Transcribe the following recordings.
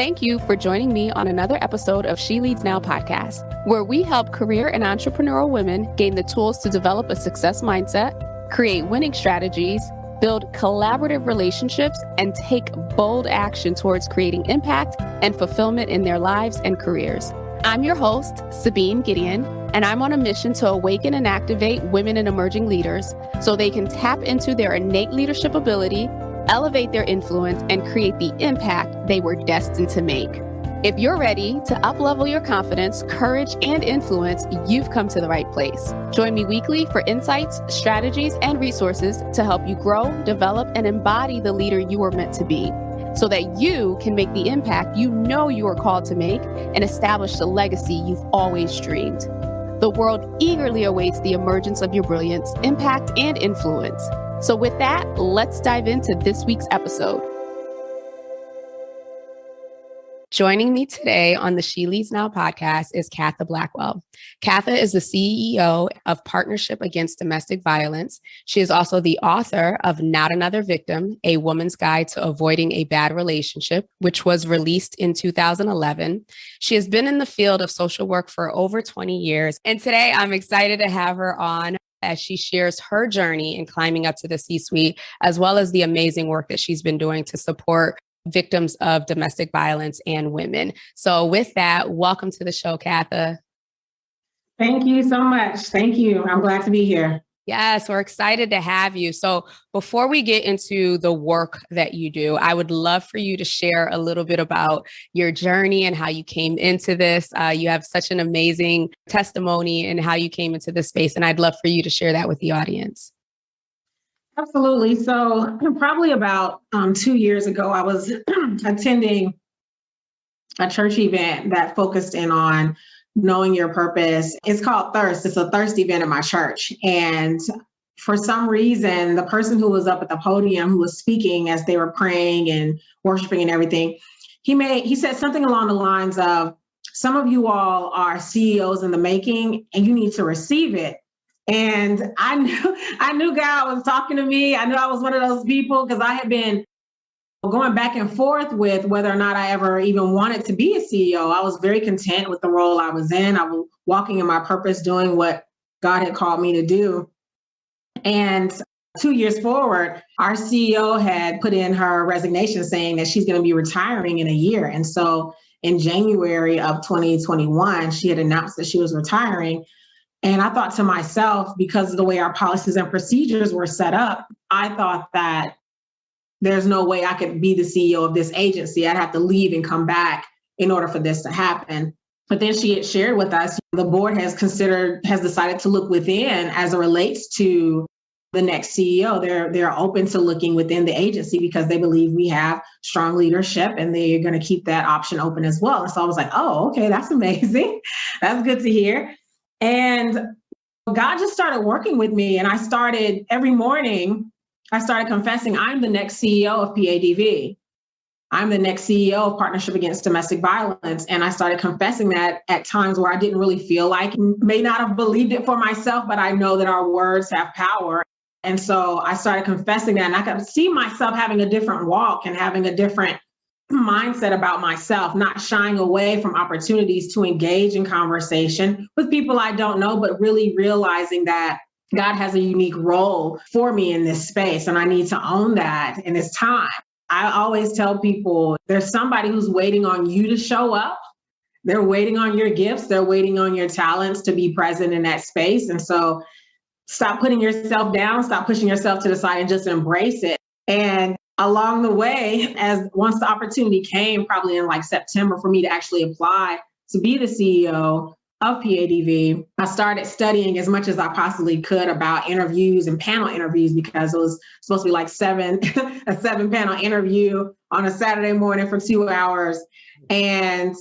Thank you for joining me on another episode of She Leads Now podcast, where we help career and entrepreneurial women gain the tools to develop a success mindset, create winning strategies, build collaborative relationships, and take bold action towards creating impact and fulfillment in their lives and careers. I'm your host, Sabine Gideon, and I'm on a mission to awaken and activate women and emerging leaders so they can tap into their innate leadership ability, elevate their influence, and create the impact they were destined to make. If you're ready to uplevel your confidence, courage, and influence, you've come to the right place. Join me weekly for insights, strategies, and resources to help you grow, develop, and embody the leader you are meant to be, so that you can make the impact you know you are called to make and establish the legacy you've always dreamed. The world eagerly awaits the emergence of your brilliance, impact, and influence. So with that, let's dive into this week's episode. Joining me today on the She Leads Now podcast is Katha Blackwell. Katha is the CEO of Partnership Against Domestic Violence. She is also the author of Not Another Victim, A Woman's Guide to Avoiding a Bad Relationship, which was released in 2011. She has been in the field of social work for over 20 years. And today I'm excited to have her on as she shares her journey in climbing up to the C-suite, as well as the amazing work that she's been doing to support victims of domestic violence and women. So with that, welcome to the show, Katha. Thank you so much. Thank you. I'm glad to be here. Yes, we're excited to have you. So before we get into the work that you do, I would love for you to share a little bit about your journey and how you came into this. You have such an amazing testimony and how you came into this space, and I'd love for you to share that with the audience. Absolutely. So probably about 2 years ago, I was attending a church event that focused in on knowing your purpose. It's called Thirst. It's a thirst event at my church. And for some reason, the person who was up at the podium, who was speaking as they were praying and worshiping and everything, he said something along the lines of, some of you all are CEOs in the making and you need to receive it. And I knew God was talking to me. I knew I was one of those people because I had been going back and forth with whether or not I ever even wanted to be a CEO. I was very content with the role I was in. I was walking in my purpose, doing what God had called me to do. And 2 years forward, our CEO had put in her resignation saying that she's going to be retiring in a year. And so in January of 2021, she had announced that she was retiring. And I thought to myself, because of the way our policies and procedures were set up, I thought that there's no way I could be the CEO of this agency. I'd have to leave and come back in order for this to happen. But then she had shared with us, the board has decided to look within as it relates to the next CEO. They're open to looking within the agency because they believe we have strong leadership and they're going to keep that option open as well. And so I was like, oh, okay, that's amazing. That's good to hear. And God just started working with me. And I started every morning, I started confessing, I'm the next CEO of PADV. I'm the next CEO of Partnership Against Domestic Violence. And I started confessing that at times where I didn't really feel like, may not have believed it for myself, but I know that our words have power. And so I started confessing that, and I could see myself having a different walk and having a different mindset about myself, not shying away from opportunities to engage in conversation with people I don't know, but really realizing that God has a unique role for me in this space, and I need to own that in this time. I always tell people there's somebody who's waiting on you to show up. They're waiting on your gifts. They're waiting on your talents to be present in that space. And so stop putting yourself down, stop pushing yourself to the side and just embrace it. And along the way, once the opportunity came, probably in like September, for me to actually apply to be the CEO of PADV, I started studying as much as I possibly could about interviews and panel interviews, because it was supposed to be like a seven panel interview on a Saturday morning for 2 hours. And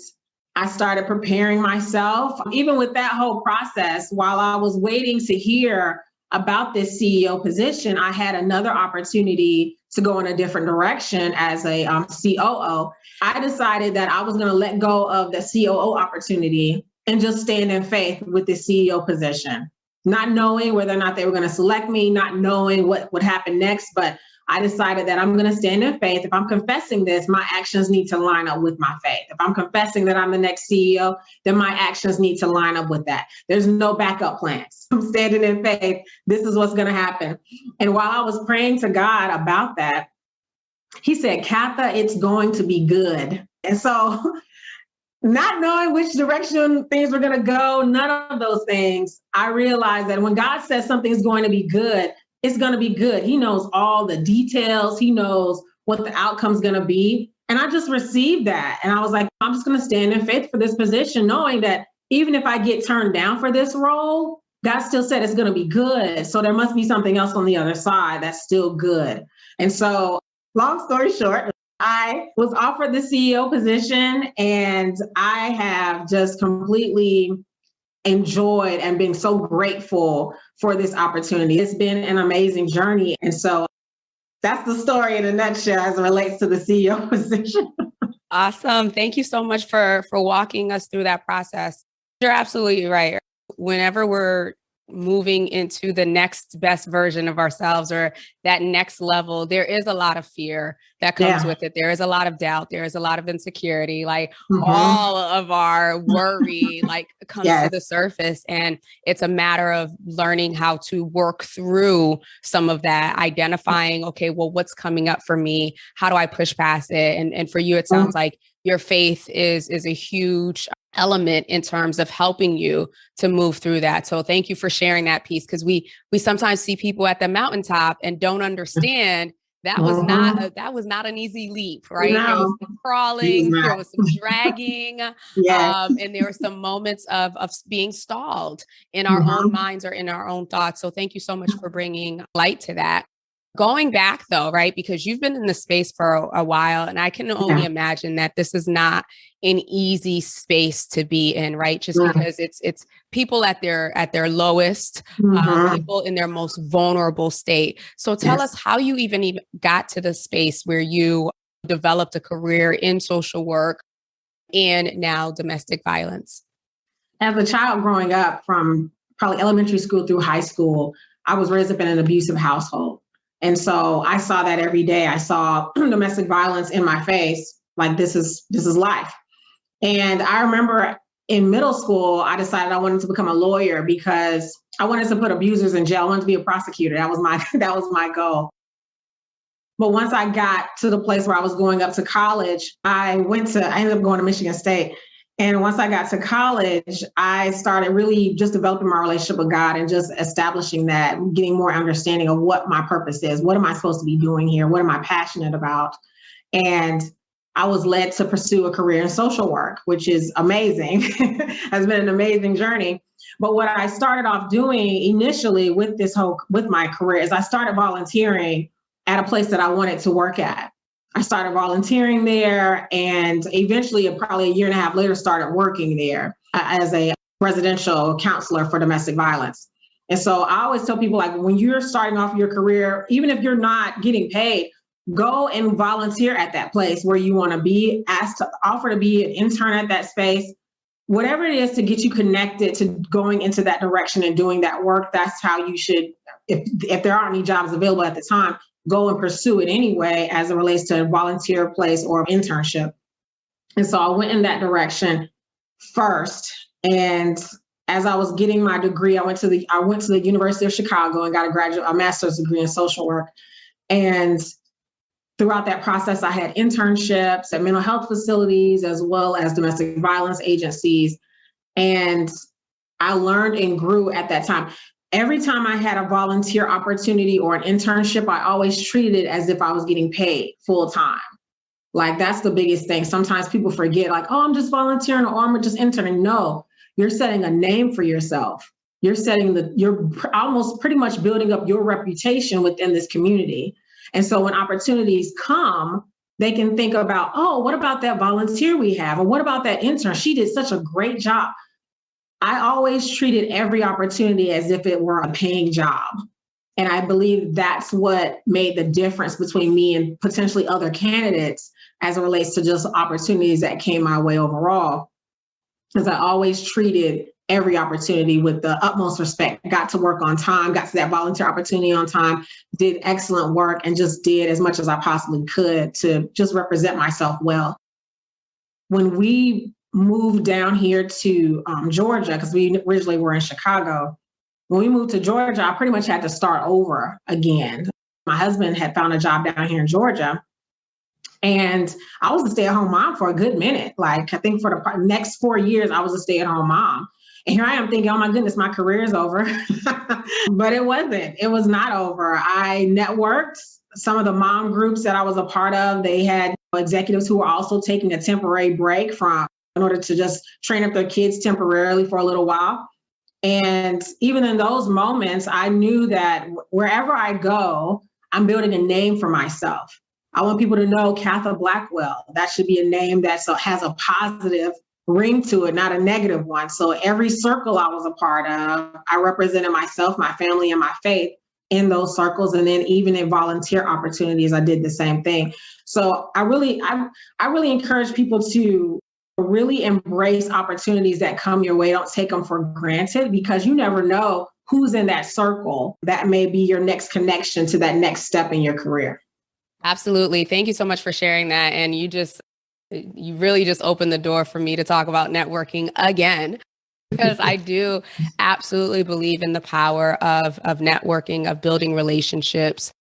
I started preparing myself. Even with that whole process, while I was waiting to hear about this CEO position, I had another opportunity to go in a different direction as a COO. I decided that I was going to let go of the COO opportunity and just stand in faith with the CEO position, not knowing whether or not they were going to select me, not knowing what would happen next. But I decided that I'm going to stand in faith. If I'm confessing this, my actions need to line up with my faith. If I'm confessing that I'm the next CEO, then my actions need to line up with that. There's no backup plans. I'm standing in faith. This is what's going to happen. And while I was praying to God about that, he said, Katha, it's going to be good. And so not knowing which direction things were going to go, none of those things, I realized that when God says something is going to be good, it's going to be good. He knows all the details. He knows what the outcome's going to be. And I just received that. And I was like, I'm just going to stand in faith for this position, knowing that even if I get turned down for this role, God still said it's going to be good. So there must be something else on the other side that's still good. And so, long story short, I was offered the CEO position, and I have just completely enjoyed and been so grateful for this opportunity. It's been an amazing journey. And so that's the story in a nutshell as it relates to the CEO position. Awesome. Thank you so much for walking us through that process. You're absolutely right. Whenever we're moving into the next best version of ourselves or that next level, there is a lot of fear that comes with it. There is a lot of doubt. There is a lot of insecurity, like all of our worry, like comes to the surface. And it's a matter of learning how to work through some of that, identifying, okay, well, what's coming up for me? How do I push past it? And for you, it sounds like your faith is a huge element in terms of helping you to move through that. So thank you for sharing that piece, because we sometimes see people at the mountaintop and don't understand that was not an easy leap, right? No. There was some crawling, there was some dragging, and there were some moments of being stalled in our own minds or in our own thoughts. So thank you so much for bringing light to that. Going back though, right? Because you've been in the space for a while, and I can only imagine that this is not an easy space to be in, right? Just because it's people at their lowest, people in their most vulnerable state. So tell us how you even got to the space where you developed a career in social work and now domestic violence. As a child growing up, from probably elementary school through high school, I was raised up in an abusive household. And so I saw that every day. I saw domestic violence in my face, like this is life. And I remember in middle school, I decided I wanted to become a lawyer because I wanted to put abusers in jail. I wanted to be a prosecutor. That was my goal. But once I got to the place where I was going up to college, I ended up going to Michigan State. And once I got to college, I started really just developing my relationship with God and just establishing that, getting more understanding of what my purpose is. What am I supposed to be doing here? What am I passionate about? And I was led to pursue a career in social work, which is amazing. Has been an amazing journey. But what I started off doing initially with my career is I started volunteering at a place that I wanted to work at. I started volunteering there, and eventually, probably a year and a half later, started working there as a residential counselor for domestic violence. And so I always tell people, like, when you're starting off your career, even if you're not getting paid, go and volunteer at that place where you want to be, offer to be an intern at that space, whatever it is to get you connected to going into that direction and doing that work. That's how you should, if there aren't any jobs available at the time, go and pursue it anyway, as it relates to a volunteer place or internship. And so I went in that direction first. And as I was getting my degree, I went to the University of Chicago and got a master's degree in social work. And throughout that process, I had internships at mental health facilities as well as domestic violence agencies. And I learned and grew at that time. Every time I had a volunteer opportunity or an internship, I always treated it as if I was getting paid full time. Like, that's the biggest thing. Sometimes people forget, like, oh, I'm just volunteering or I'm just interning. No, you're setting a name for yourself. You're almost pretty much building up your reputation within this community. And so when opportunities come, they can think about, oh, what about that volunteer we have? Or what about that intern? She did such a great job. I always treated every opportunity as if it were a paying job. And I believe that's what made the difference between me and potentially other candidates as it relates to just opportunities that came my way overall. Because I always treated every opportunity with the utmost respect. Got to work on time, got to that volunteer opportunity on time, did excellent work, and just did as much as I possibly could to just represent myself well. When we moved down here to Georgia, because we originally were in Chicago, when we moved to Georgia, I pretty much had to start over again. My husband had found a job down here in Georgia, and I was a stay-at-home mom for a good minute. Like, I think for the next 4 years, I was a stay-at-home mom. And here I am thinking, oh my goodness, my career is over. But it wasn't. It was not over. I networked. Some of the mom groups that I was a part of, they had executives who were also taking a temporary break from in order to just train up their kids temporarily for a little while. And even in those moments, I knew that wherever I go, I'm building a name for myself. I want people to know Katha Blackwell. That should be a name that has a positive ring to it, not a negative one. So every circle I was a part of, I represented myself, my family, and my faith in those circles. And then even in volunteer opportunities, I did the same thing. So I really encourage people to really embrace opportunities that come your way. Don't take them for granted, because you never know who's in that circle that may be your next connection to that next step in your career. Absolutely. Thank you so much for sharing that. And you really just opened the door for me to talk about networking again, because I do absolutely believe in the power of networking, of building relationships,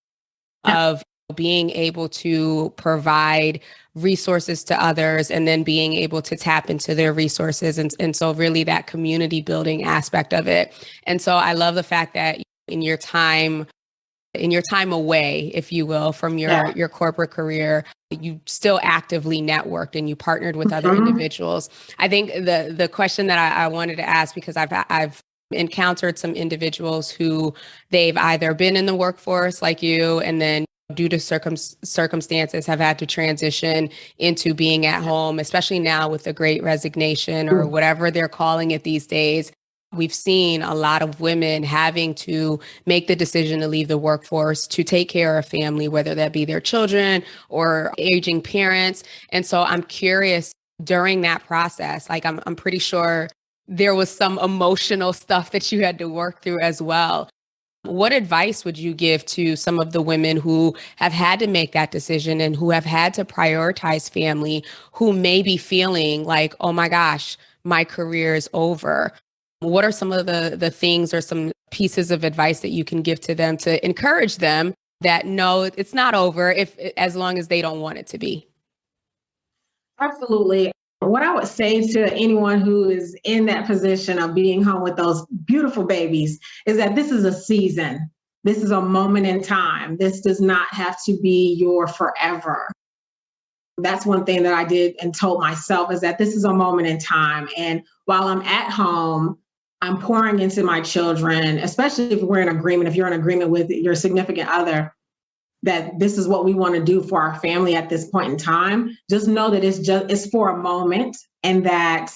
of being able to provide resources to others and then being able to tap into their resources. And so really that community building aspect of it. And so I love the fact that in your time away, if you will, from your corporate career, you still actively networked and you partnered with other individuals. I think the question that I wanted to ask, because I've encountered some individuals who they've either been in the workforce like you, and then due to circumstances have had to transition into being at home, especially now with the Great Resignation or whatever they're calling it these days. We've seen a lot of women having to make the decision to leave the workforce to take care of family, whether that be their children or aging parents. And so I'm curious, during that process, like I'm pretty sure there was some emotional stuff that you had to work through as well. What advice would you give to some of the women who have had to make that decision and who have had to prioritize family, who may be feeling like, oh my gosh, my career is over? What are some of the things or some pieces of advice that you can give to them to encourage them that no, it's not over as long as they don't want it to be? Absolutely. What I would say to anyone who is in that position of being home with those beautiful babies is that this is a season. This is a moment in time. This does not have to be your forever. That's one thing that I did and told myself, is that this is a moment in time. And while I'm at home, I'm pouring into my children, especially if we're in agreement, if you're in agreement with your significant other, that this is what we want to do for our family at this point in time. Just know that it's for a moment, and that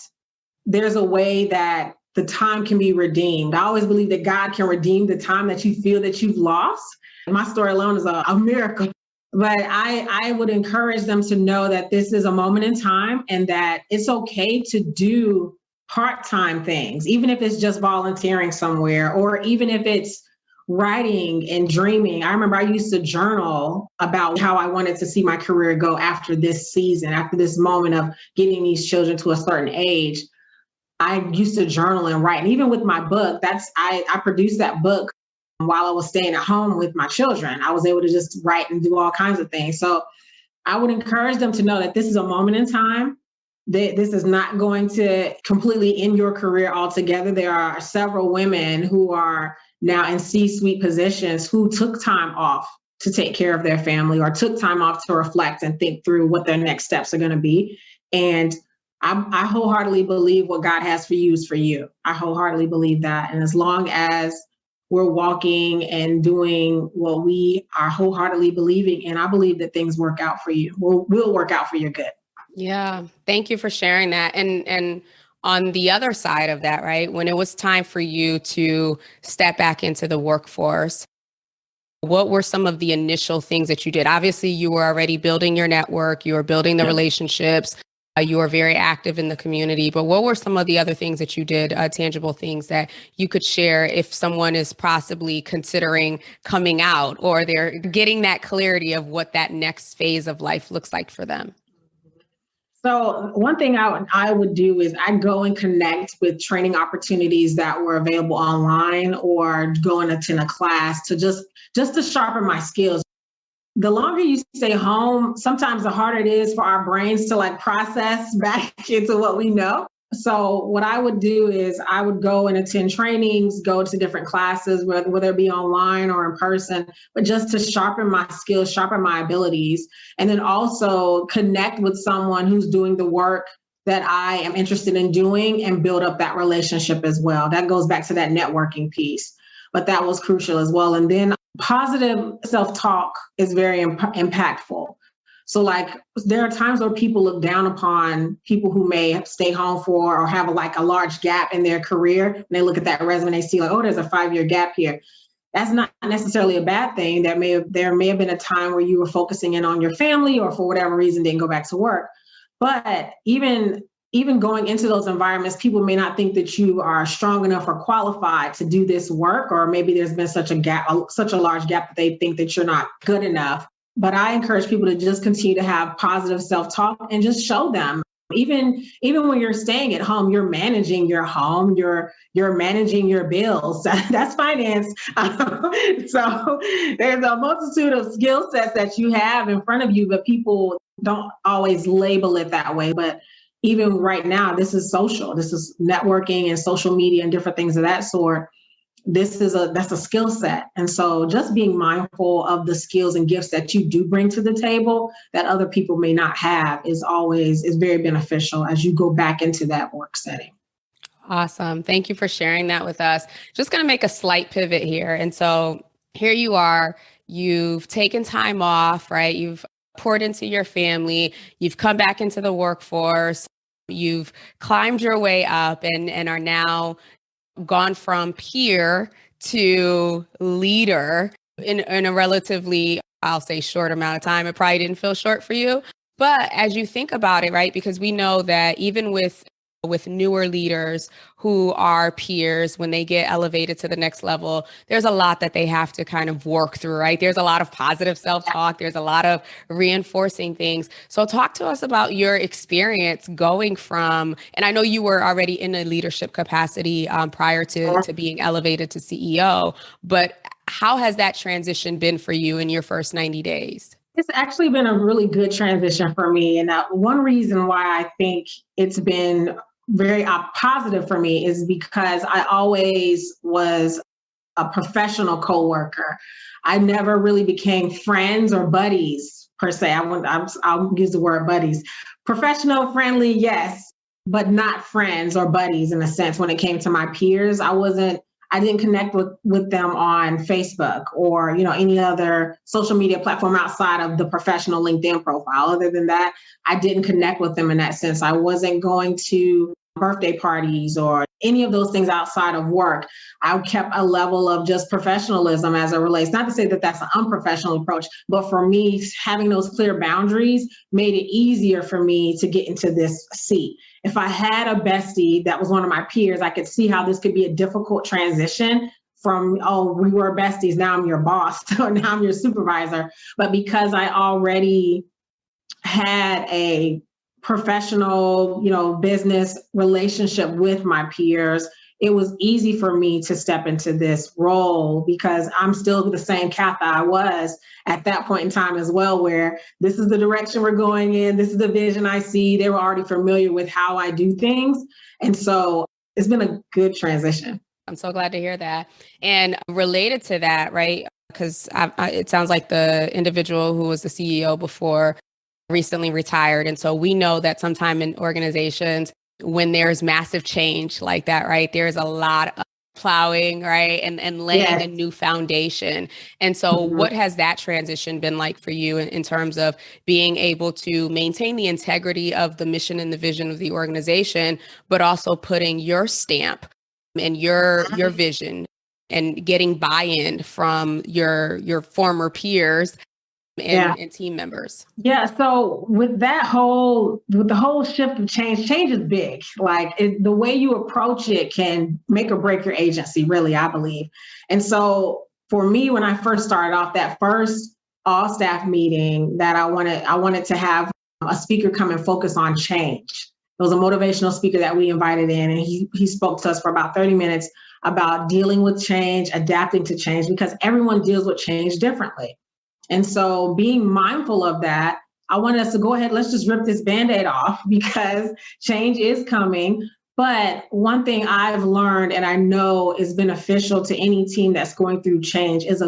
there's a way that the time can be redeemed. I always believe that God can redeem the time that you feel that you've lost. My story alone is a miracle. But I would encourage them to know that this is a moment in time, and that it's okay to do part-time things, even if it's just volunteering somewhere, or even if it's writing and dreaming. I remember I used to journal about how I wanted to see my career go after this season, after this moment of getting these children to a certain age. I used to journal and write. And even with my book, I produced that book while I was staying at home with my children. I was able to just write and do all kinds of things. So I would encourage them to know that this is a moment in time. This is not going to completely end your career altogether. There are several women who are now in C-suite positions who took time off to take care of their family, or took time off to reflect and think through what their next steps are going to be. And I wholeheartedly believe what God has for you is for you. I wholeheartedly believe that. And as long as we're walking and doing what we are wholeheartedly believing in, I believe that things work out for you, will work out for your good. Yeah. Thank you for sharing that. And on the other side of that, right, when it was time for you to step back into the workforce, what were some of the initial things that you did? Obviously, you were already building your network, you were building the relationships. You were very active in the community, but what were some of the other things that you did, tangible things that you could share if someone is possibly considering coming out or they're getting that clarity of what that next phase of life looks like for them? So one thing I would do is I'd go and connect with training opportunities that were available online or go and attend a class to just to sharpen my skills. The longer you stay home, sometimes the harder it is for our brains to like process back into what we know. So what I would do is I would go and attend trainings, go to different classes, whether it be online or in person, but just to sharpen my skills, sharpen my abilities, and then also connect with someone who's doing the work that I am interested in doing and build up that relationship as well. That goes back to that networking piece, but that was crucial as well. And then positive self-talk is very impactful. So like there are times where people look down upon people who may stay home for or have a large gap in their career. And they look at that resume, they see like, oh, there's a 5-year gap here. That's not necessarily a bad thing. There may have been a time where you were focusing in on your family or for whatever reason didn't go back to work. But even going into those environments, people may not think that you are strong enough or qualified to do this work, or maybe there's been such a large gap that they think that you're not good enough. But I encourage people to just continue to have positive self-talk and just show them. Even when you're staying at home, you're managing your home, you're managing your bills. That's finance. So there's a multitude of skill sets that you have in front of you, but people don't always label it that way. But even right now, this is social. This is networking and social media and different things of that sort. That's a skill set. And so just being mindful of the skills and gifts that you do bring to the table that other people may not have is very beneficial as you go back into that work setting. Awesome. Thank you for sharing that with us. Just going to make a slight pivot here. And so here you are, you've taken time off, right? You've poured into your family, you've come back into the workforce, you've climbed your way up and are now gone from peer to leader in a relatively, I'll say, short amount of time. It probably didn't feel short for you. But as you think about it, right, because we know that even with newer leaders who are peers, when they get elevated to the next level, there's a lot that they have to kind of work through, right? There's a lot of positive self-talk. There's a lot of reinforcing things. So talk to us about your experience going from, and I know you were already in a leadership capacity prior to being elevated to CEO, but how has that transition been for you in your first 90 days? It's actually been a really good transition for me. And one reason why I think it's been very positive for me is because I always was a professional coworker. I never really became friends or buddies per se. I'll use the word buddies. Professional, friendly, yes, but not friends or buddies in a sense. When it came to my peers, I didn't connect with them on Facebook or, any other social media platform outside of the professional LinkedIn profile. Other than that, I didn't connect with them in that sense. I wasn't going to birthday parties or any of those things outside of work. I kept a level of just professionalism as it relates. Not to say that that's an unprofessional approach, but for me, having those clear boundaries made it easier for me to get into this seat. If I had a bestie that was one of my peers, I could see how this could be a difficult transition from, oh, we were besties, now I'm your boss, or now I'm your supervisor. But because I already had a professional, business relationship with my peers, it was easy for me to step into this role because I'm still the same Katha I was at that point in time as well, where this is the direction we're going in. This is the vision I see. They were already familiar with how I do things. And so it's been a good transition. I'm so glad to hear that. And related to that, right? Because it sounds like the individual who was the CEO before recently retired. And so we know that sometime in organizations, when there's massive change like that, right, there's a lot of plowing, right, and laying a new foundation. And so what has that transition been like for you in terms of being able to maintain the integrity of the mission and the vision of the organization, but also putting your stamp and your vision and getting buy-in from your former peers and team members? Yeah. So with the whole shift of change is big. Like the way you approach it can make or break your agency, really, I believe. And so for me, when I first started off, that first all staff meeting that I wanted to have a speaker come and focus on change. It was a motivational speaker that we invited in, and he spoke to us for about 30 minutes about dealing with change, adapting to change, because everyone deals with change differently. And so being mindful of that, I wanted us to go ahead, let's just rip this Band-Aid off because change is coming. But one thing I've learned and I know is beneficial to any team that's going through change is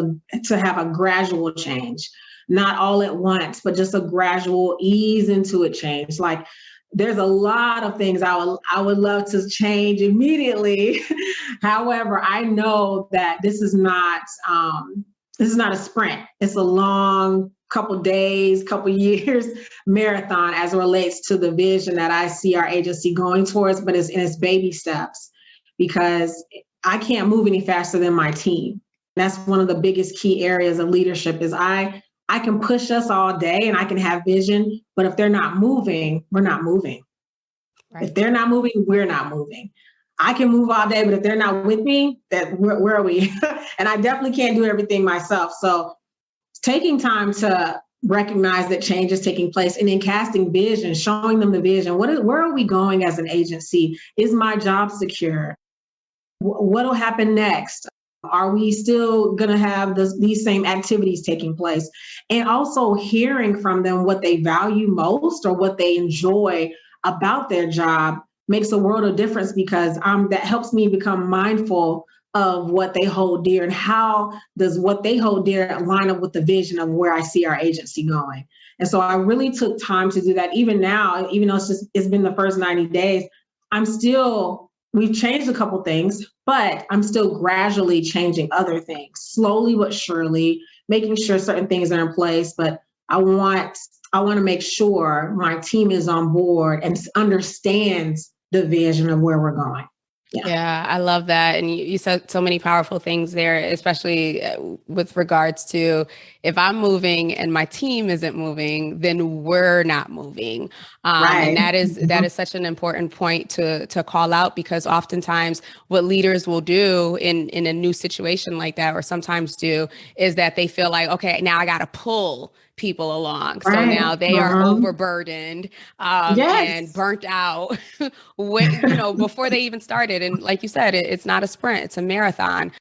to have a gradual change, not all at once, but just a gradual ease into a change. Like there's a lot of things I would love to change immediately. However, I know that this is not a sprint. It's a long couple days, couple years marathon as it relates to the vision that I see our agency going towards, but it's baby steps because I can't move any faster than my team. That's one of the biggest key areas of leadership is I can push us all day and I can have vision, but if they're not moving, we're not moving. Right. If they're not moving, we're not moving. I can move all day, but if they're not with me, where are we? And I definitely can't do everything myself. So taking time to recognize that change is taking place and then casting vision, showing them the vision. Where are we going as an agency? Is my job secure? What'll happen next? Are we still going to have these same activities taking place? And also hearing from them what they value most or what they enjoy about their job makes a world of difference because that helps me become mindful of what they hold dear and how does what they hold dear line up with the vision of where I see our agency going. And so I really took time to do that. Even now, even though it's been the first 90 days, we've changed a couple things, but I'm still gradually changing other things, slowly but surely, making sure certain things are in place. But I want to make sure my team is on board and understands the vision of where we're going. Yeah, I love that. And you said so many powerful things there, especially with regards to if I'm moving and my team isn't moving, then we're not moving. Right. And that is such an important point to call out because oftentimes what leaders will do in a new situation like that, or sometimes do, is that they feel like, okay, now I got to pull people along. Right. So now they are overburdened and burnt out before they even started. And like you said, it's not a sprint, it's a marathon.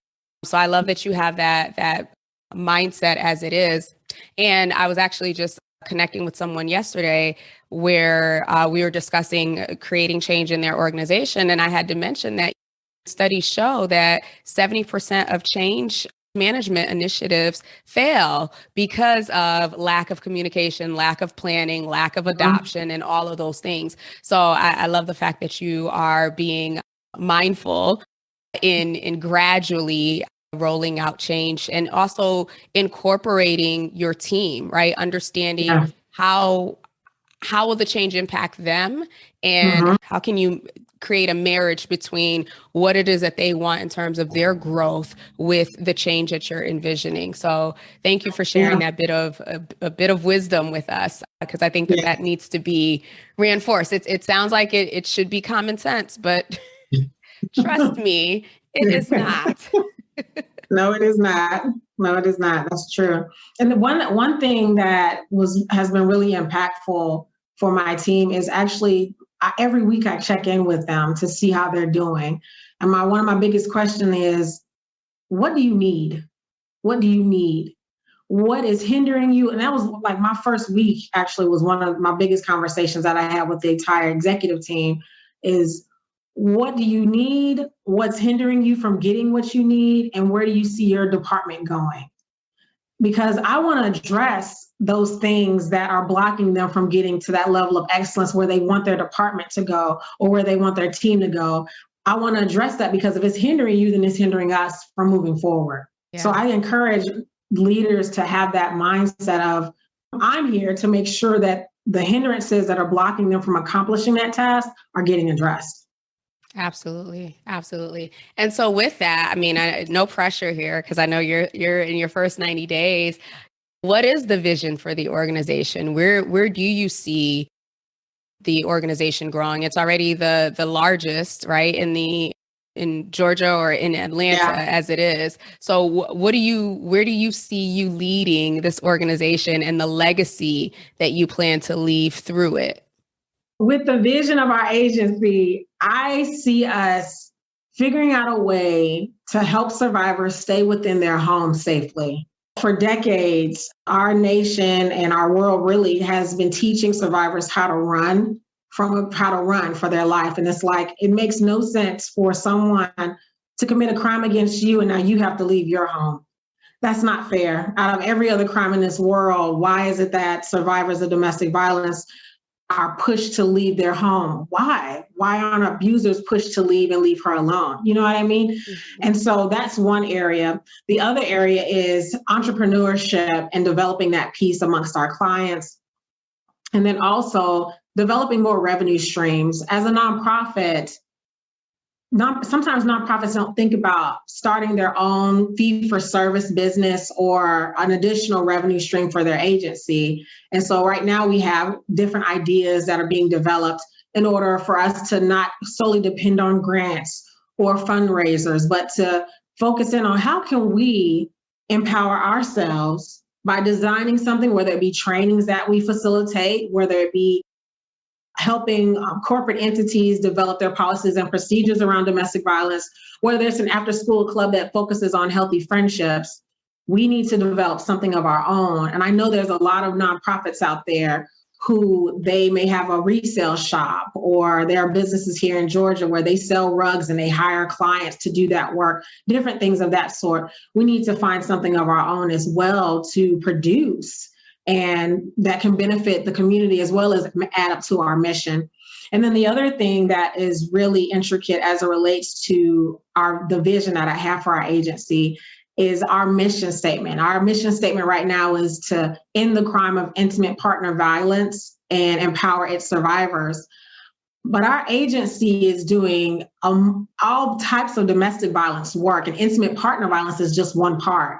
So I love that you have that mindset as it is. And I was actually just connecting with someone yesterday where we were discussing creating change in their organization. And I had to mention that studies show that 70% of change management initiatives fail because of lack of communication, lack of planning, lack of adoption, and all of those things. So I love the fact that you are being mindful in gradually rolling out change and also incorporating your team, right? Understanding how will the change impact them and how can you create a marriage between what it is that they want in terms of their growth with the change that you're envisioning. So thank you for sharing that bit of a bit of wisdom with us, because I think that needs to be reinforced. It sounds like it should be common sense, but trust me, it is not. No, it is not. No, it is not. That's true. And the one thing that has been really impactful for my team is actually every week I check in with them to see how they're doing. And one of my biggest questions is, what do you need? What do you need? What is hindering you? And that was like my first week actually was one of my biggest conversations that I had with the entire executive team is, what do you need? What's hindering you from getting what you need? And where do you see your department going? Because I want to address those things that are blocking them from getting to that level of excellence where they want their department to go or where they want their team to go. I want to address that because if it's hindering you, then it's hindering us from moving forward. Yeah. So I encourage leaders to have that mindset of, I'm here to make sure that the hindrances that are blocking them from accomplishing that task are getting addressed. Absolutely. Absolutely. And so with that, I mean, no pressure here because I know you're in your first 90 days. What is the vision for the organization? Where do you see the organization growing? It's already the largest, right, in Georgia or in Atlanta as it is. So where do you see you leading this organization and the legacy that you plan to leave through it? With the vision of our agency, I see us figuring out a way to help survivors stay within their homes safely. For decades, our nation and our world really has been teaching survivors how to run for their life. And it's like, it makes no sense for someone to commit a crime against you and now you have to leave your home. That's not fair. Out of every other crime in this world, why is it that survivors of domestic violence are pushed to leave their home? Why? Why aren't abusers pushed to leave and leave her alone? You know what I mean? Mm-hmm. And so that's one area. The other area is entrepreneurship and developing that piece amongst our clients. And then also developing more revenue streams. As a nonprofit, sometimes nonprofits don't think about starting their own fee-for-service business or an additional revenue stream for their agency. And so right now we have different ideas that are being developed in order for us to not solely depend on grants or fundraisers, but to focus in on how can we empower ourselves by designing something, whether it be trainings that we facilitate, whether it be helping corporate entities develop their policies and procedures around domestic violence, whether it's an after-school club that focuses on healthy friendships. We need to develop something of our own. And I know there's a lot of nonprofits out there who they may have a resale shop, or there are businesses here in Georgia where they sell rugs and they hire clients to do that work, different things of that sort. We need to find something of our own as well to produce, and that can benefit the community as well as add up to our mission. And then the other thing that is really intricate as it relates to the vision that I have for our agency is our mission statement. Our mission statement right now is to end the crime of intimate partner violence and empower its survivors. But our agency is doing all types of domestic violence work, and intimate partner violence is just one part.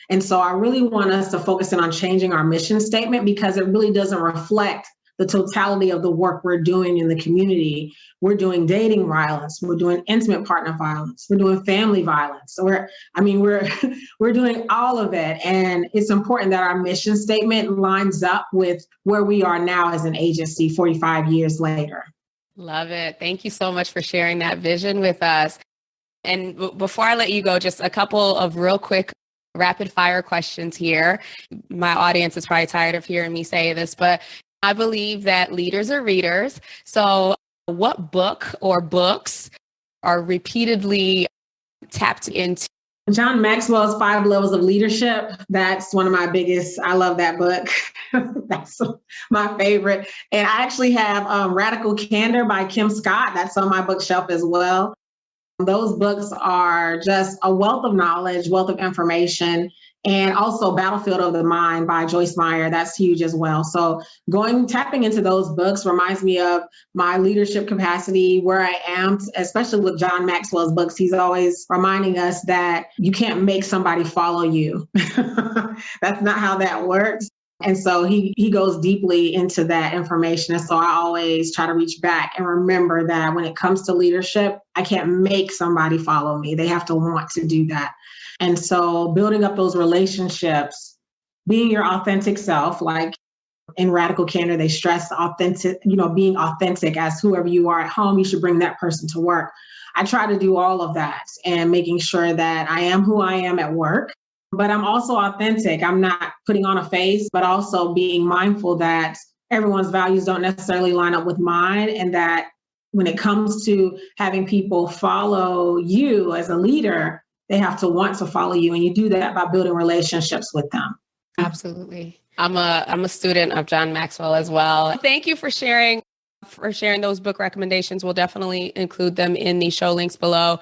And so I really want us to focus in on changing our mission statement, because it really doesn't reflect the totality of the work we're doing in the community. We're doing dating violence, we're doing intimate partner violence, we're doing family violence. We're doing all of it. And it's important that our mission statement lines up with where we are now as an agency 45 years later. Love it. Thank you so much for sharing that vision with us. And before I let you go, just a couple of real quick rapid fire questions here. My audience is probably tired of hearing me say this, but I believe that leaders are readers. So what book or books are repeatedly tapped into? John Maxwell's 5 Levels of Leadership. That's one of my biggest. I love that book. That's my favorite. And I actually have Radical Candor by Kim Scott. That's on my bookshelf as well. Those books are just a wealth of knowledge, wealth of information, and also Battlefield of the Mind by Joyce Meyer. That's huge as well. So tapping into those books reminds me of my leadership capacity, where I am, especially with John Maxwell's books. He's always reminding us that you can't make somebody follow you. That's not how that works. And so he goes deeply into that information. And so I always try to reach back and remember that when it comes to leadership, I can't make somebody follow me. They have to want to do that. And so building up those relationships, being your authentic self, like in Radical Candor, they stress being authentic as whoever you are at home, you should bring that person to work. I try to do all of that and making sure that I am who I am at work. But I'm also authentic. I'm not putting on a face, but also being mindful that everyone's values don't necessarily line up with mine. And that when it comes to having people follow you as a leader, they have to want to follow you. And you do that by building relationships with them. Absolutely. I'm a student of John Maxwell as well. Thank you for sharing those book recommendations. We'll definitely include them in the show links below.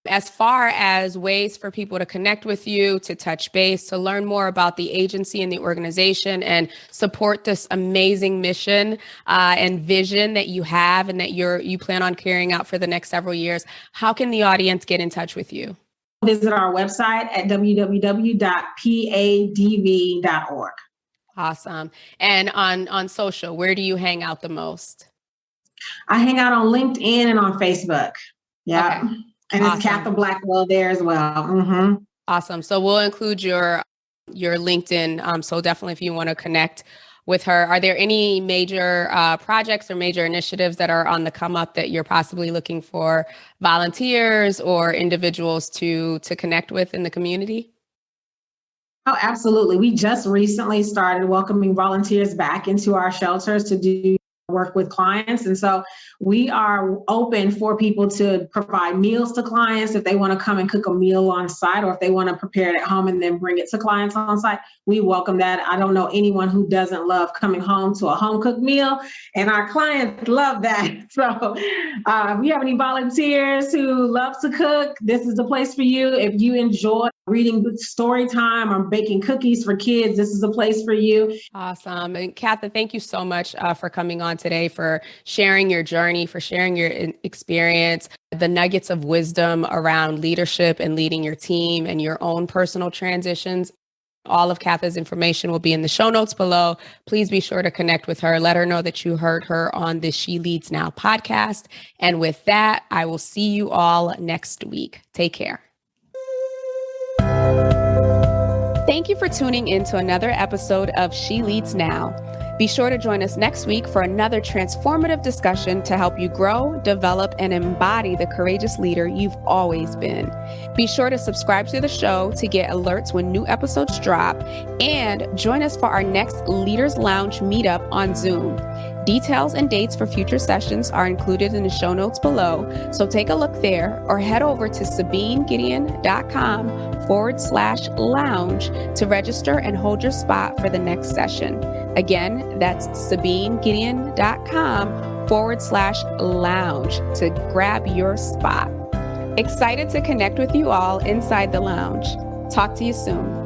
As far as ways for people to connect with you, to touch base, to learn more about the agency and the organization and support this amazing mission and vision that you have and that you plan on carrying out for the next several years, how can the audience get in touch with you? visit our website at www.padv.org. Awesome. And on social, where do you hang out the most? I hang out on LinkedIn and on Facebook. Yeah. Okay. And Awesome. it's Katha Blackwell there as well. Mm-hmm. Awesome. So we'll include your LinkedIn. So definitely if you want to connect with her, are there any major projects or major initiatives that are on the come up that you're possibly looking for volunteers or individuals to connect with in the community? Oh, absolutely. We just recently started welcoming volunteers back into our shelters to do work with clients. And so we are open for people to provide meals to clients if they want to come and cook a meal on site, or if they want to prepare it at home and then bring it to clients on site. We welcome that. I don't know anyone who doesn't love coming home to a home cooked meal, and our clients love that. So if you have any volunteers who love to cook, this is the place for you. If you enjoy reading story time or baking cookies for kids, this is the place for you. Awesome. And Katha, thank you so much for coming on today, for sharing your journey, for sharing your experience, the nuggets of wisdom around leadership and leading your team and your own personal transitions. All of Katha's information will be in the show notes below. Please be sure to connect with her. Let her know that you heard her on the She Leads Now podcast. And with that, I will see you all next week. Take care. Thank you for tuning in to another episode of She Leads Now. Be sure to join us next week for another transformative discussion to help you grow, develop, and embody the courageous leader you've always been. Be sure to subscribe to the show to get alerts when new episodes drop, and join us for our next Leaders Lounge meetup on Zoom. Details and dates for future sessions are included in the show notes below, so take a look there or head over to SabineGideon.com/lounge to register and hold your spot for the next session. Again, that's SabineGideon.com/lounge to grab your spot. Excited to connect with you all inside the lounge. Talk to you soon.